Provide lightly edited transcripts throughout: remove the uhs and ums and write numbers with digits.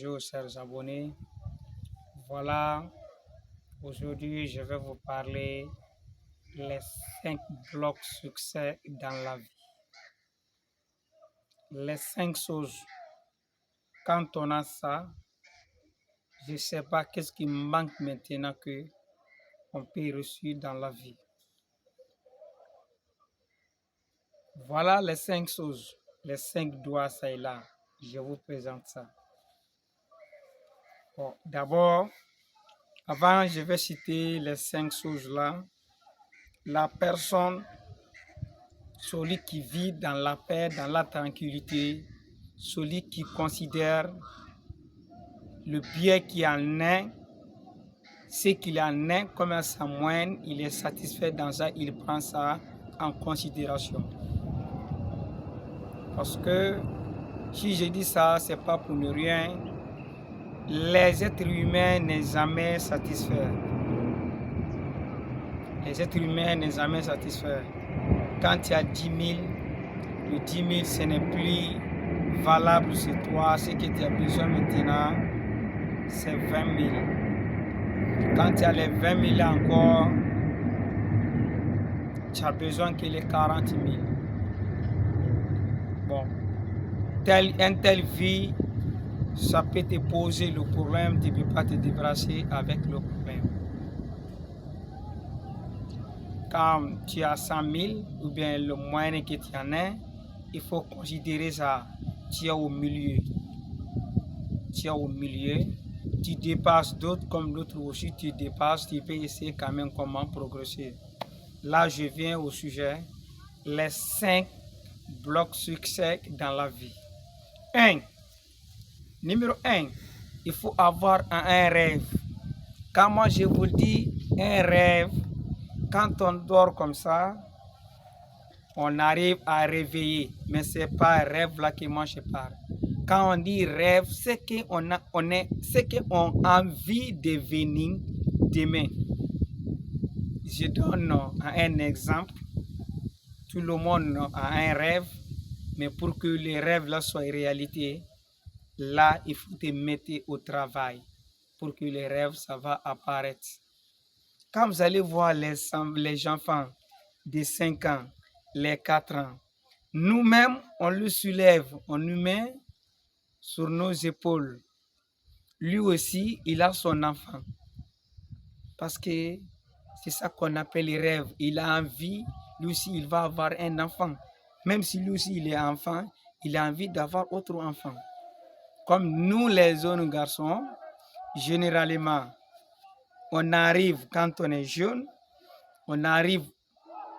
Bonjour, chers abonnés. Voilà, aujourd'hui, je vais vous parler les 5 blocs succès dans la vie. Les 5 choses. Quand on a ça, je ne sais pas qu'est-ce qui manque maintenant que on peut réussir dans la vie. Voilà les 5 choses, les 5 doigts, ça et là. Je vous présente ça. Bon, d'abord, avant, je vais citer les 5 choses là. La personne, celui qui vit dans la paix, dans la tranquillité, celui qui considère le bien qui en est, ce qu'il en est comme à sa moyenne, il est satisfait dans ça, il prend ça en considération. Parce que si je dis ça, c'est pas pour ne rien. Les êtres humains n'est jamais satisfaits. Les êtres humains n'est jamais satisfaits. Quand il y a 10 000, le 10 000, ce n'est plus valable sur toi. Ce que tu as besoin maintenant, c'est 20 000. Quand tu as les 20 000 encore, tu as besoin que les 40 000. Bon, une telle vie, ça peut te poser le problème, tu ne peux pas te débarrasser avec le problème. Quand tu as 100 000 ou bien le moyen que tu en as, il faut considérer ça. Tu es au milieu. Tu es au milieu. Tu dépasses d'autres comme d'autres aussi, tu dépasses, tu peux essayer quand même comment progresser. Là, je viens au sujet, les 5 blocs succès dans la vie. Numéro 1, il faut avoir un rêve. Quand moi je vous dis un rêve, quand on dort comme ça, on arrive à réveiller, mais ce n'est pas un rêve là que moi je parle. Quand on dit rêve, c'est qu'on a envie de devenir demain. Je donne un exemple. Tout le monde a un rêve, mais pour que les rêves là soient réalité, là il faut te mettre au travail pour que les rêves ça va apparaître. Quand vous allez voir les enfants de 5 ans, les 4 ans, nous-mêmes on le soulève, on nous met sur nos épaules. Lui aussi, il a son enfant. Parce que c'est ça qu'on appelle les rêves. Il a envie, lui aussi, il va avoir un enfant. Même si lui aussi, il est enfant, il a envie d'avoir autre enfant. Comme nous, les jeunes garçons, généralement, on arrive quand on est jeune, on arrive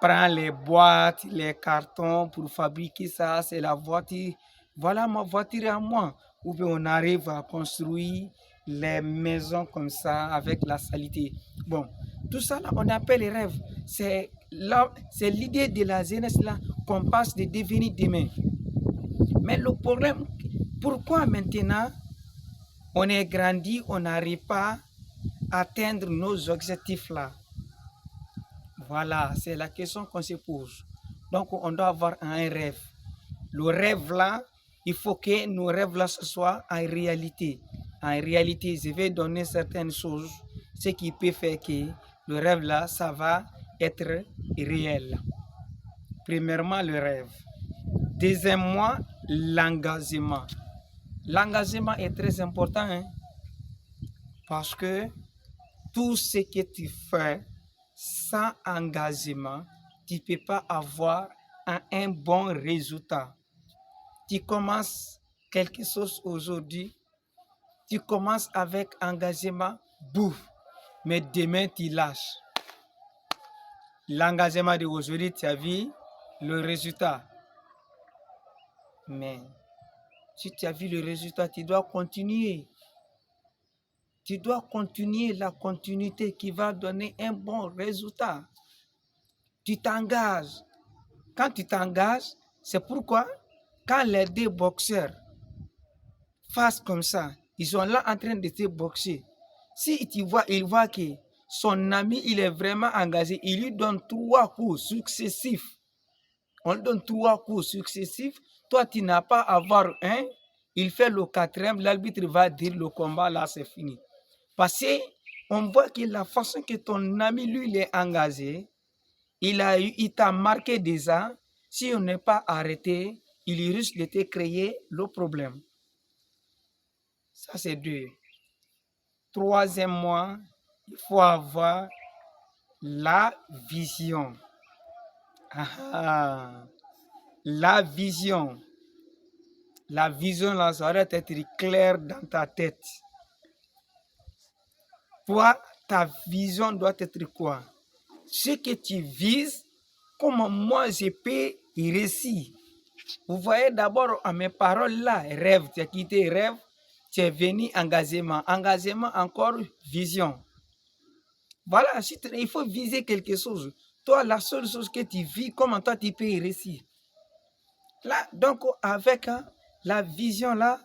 prendre les boîtes, les cartons pour fabriquer ça, c'est la voiture. Voilà ma voiture à moi. Ou bien on arrive à construire les maisons comme ça avec la saleté. Bon, tout ça là, on appelle les rêves. C'est l'idée de la jeunesse là qu'on passe de devenir demain. Mais le problème, pourquoi maintenant on est grandi, on n'arrive pas à atteindre nos objectifs là? Voilà, c'est la question qu'on se pose. Donc, on doit avoir un rêve. Le rêve là, il faut que nos rêves là ce soit en réalité. En réalité, je vais donner certaines choses, ce qui peut faire que le rêve là, ça va être réel. Premièrement, le rêve. Deuxièmement, l'engagement. L'engagement est très important, hein, parce que tout ce que tu fais sans engagement, tu ne peux pas avoir un bon résultat. Tu commences quelque chose aujourd'hui, tu commences avec engagement, bouf, mais demain tu lâches. L'engagement d'aujourd'hui, tu as vu le résultat. Mais si tu as vu le résultat, tu dois continuer. Tu dois continuer la continuité qui va donner un bon résultat. Tu t'engages. Quand tu t'engages, c'est pourquoi quand les deux boxeurs fassent comme ça, ils sont là en train de se boxer. Si tu vois, il voit que son ami, il est vraiment engagé, il lui donne 3 coups successifs. On lui donne 3 coups successifs. Toi, tu n'as pas à avoir un, il fait le quatrième, l'arbitre va dire le combat là c'est fini. Parce qu'on voit que la façon que ton ami lui il est engagé, il t'a marqué déjà. Si on n'est pas arrêté, il risque de te créer le problème. Ça c'est 2. Troisièmement, il faut avoir la vision. La vision. La vision là, ça doit être clair dans ta tête. Toi, ta vision doit être quoi? Ce que tu vises, comment moi je peux y réussir. Vous voyez d'abord à mes paroles là, rêve, tu as quitté rêve, tu es venu engagement. Engagement encore vision. Voilà, il faut viser quelque chose. Toi, la seule chose que tu vis, comment toi tu peux y réussir. Là, donc avec la vision là,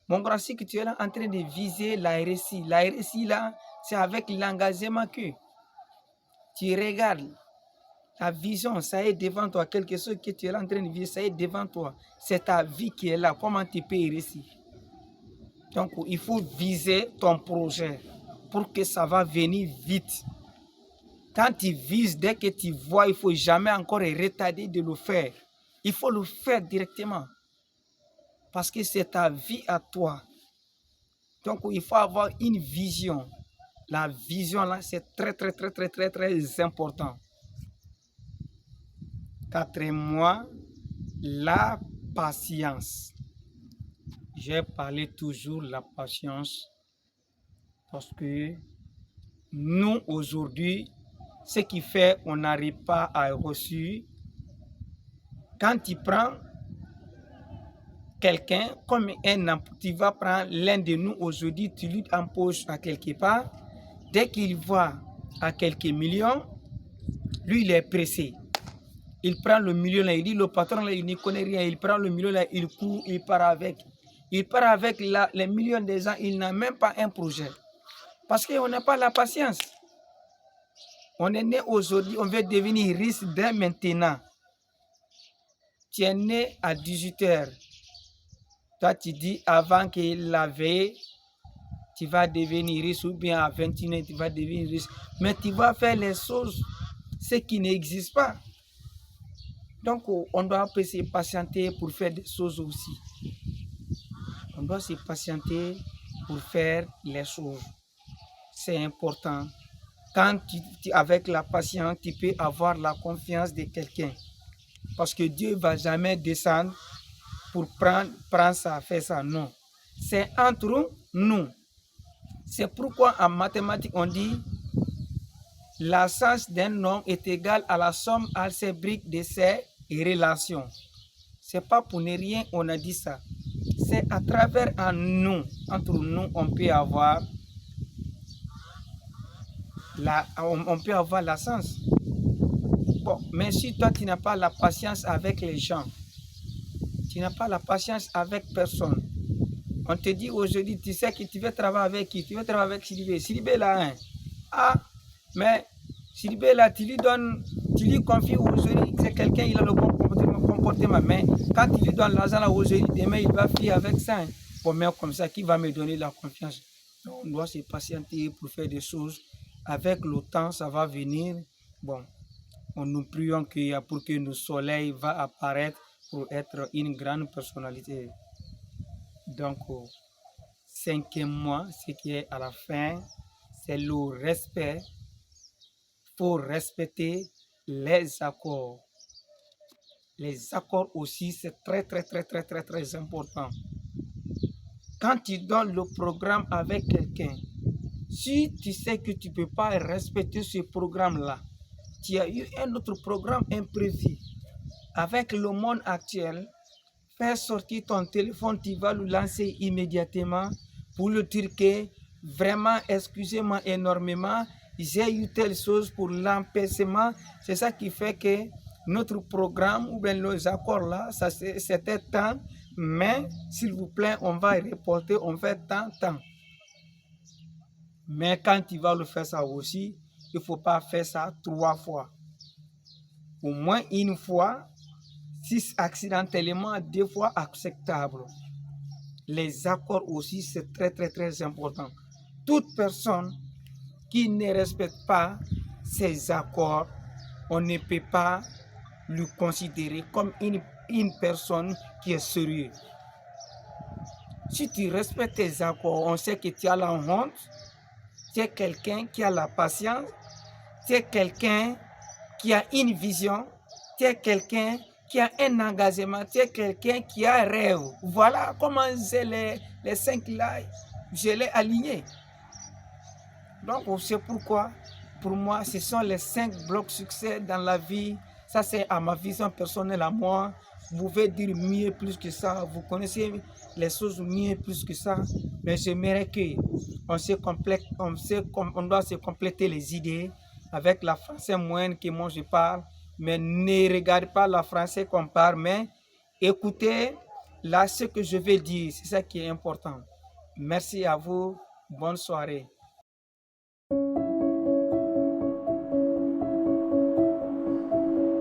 mon grand, c'est que tu es là en train de viser la RSI. La RSI là, c'est avec l'engagement que tu regardes. La vision, ça est devant toi. Quelque chose que tu es là en train de vivre, ça est devant toi. C'est ta vie qui est là. Comment tu peux y réussir? Donc, il faut viser ton projet pour que ça va venir vite. Quand tu vises, dès que tu vois, il ne faut jamais encore retarder de le faire. Il faut le faire directement. Parce que c'est ta vie à toi. Donc, il faut avoir une vision. La vision, là, c'est très important. Quatrièmement, la patience. J'ai parlé toujours de la patience parce que nous, aujourd'hui, ce qui fait qu'on n'arrive pas à reçu. Quand tu prends quelqu'un comme tu vas prendre l'un de nous aujourd'hui, tu lui imposes à quelque part, dès qu'il voit à quelques millions, lui il est pressé. Il prend le million là, il dit le patron là, il ne connaît rien, il prend le million là, il court, il part avec. Il part avec les millions des gens, il n'a même pas un projet. Parce qu'on n'a pas la patience. On est né aujourd'hui, on veut devenir riche dès maintenant. Tu es né à 18 h. Toi, tu dis avant que la veille, tu vas devenir riche, ou bien à 21 h, tu vas devenir riche. Mais tu vas faire les choses, ce qui n'existe pas. Donc, on doit se patienter pour faire des choses aussi. On doit se patienter pour faire les choses. C'est important. Quand avec la patience, tu peux avoir la confiance de quelqu'un. Parce que Dieu ne va jamais descendre pour prendre ça, faire ça. Non. C'est entre nous. C'est pourquoi en mathématiques, on dit la sens d'un homme est égale à la somme algébrique de ses relations. C'est pas pour ne rien on a dit ça. C'est à travers nous, entre nous, on peut avoir la sens. Bon, mais si toi tu n'as pas la patience avec les gens, tu n'as pas la patience avec personne. On te dit aujourd'hui, tu sais que tu veux travailler avec qui? Tu veux travailler avec Sidibé. Sidibé là, hein? Ah, mais Sidibé là, tu lui confies aujourd'hui, c'est quelqu'un, il a le bon comportement. Mais quand tu lui donnes l'argent là aujourd'hui, demain il va fier avec ça. Hein? Bon, mais comme ça, qui va me donner la confiance? Donc, on doit se patienter pour faire des choses. Avec le temps, ça va venir. Bon, nous prions pour que le soleil va apparaître pour être une grande personnalité. Donc, cinquièmement, ce qui est à la fin, c'est le respect. Il faut respecter les accords. Les accords aussi, c'est très important. Quand tu donnes le programme avec quelqu'un, si tu sais que tu ne peux pas respecter ce programme-là, tu as eu un autre programme imprévu. Avec le monde actuel, fais sortir ton téléphone, tu vas le lancer immédiatement pour le dire que vraiment, excusez-moi énormément, j'ai eu telle chose pour l'empêchement. C'est ça qui fait que notre programme ou bien les accords là, c'était tant, mais s'il vous plaît, on va reporter, on fait tant. Mais quand tu vas le faire ça aussi, il ne faut pas faire ça 3 fois. Au moins une fois, si accidentellement, 2 fois acceptable. Les accords aussi, c'est très important. Toute personne qui ne respecte pas ces accords, on ne peut pas le considérer comme une personne qui est sérieuse. Si tu respectes tes accords, on sait que tu as la honte, tu es quelqu'un qui a la patience, tu es quelqu'un qui a une vision, tu es quelqu'un qui a un engagement, tu es quelqu'un qui a un rêve. Voilà comment c'est les 5 là, je l'ai aligné. Donc c'est pourquoi, pour moi, ce sont les 5 blocs succès dans la vie. Ça, c'est à ma vision personnelle à moi. Vous pouvez dire mieux plus que ça. Vous connaissez les choses mieux plus que ça. Mais j'aimerais qu'on doit se compléter les idées avec la française moyenne que moi je parle. Mais ne regardez pas la française qu'on parle, mais écoutez là ce que je vais dire. C'est ça qui est important. Merci à vous. Bonne soirée.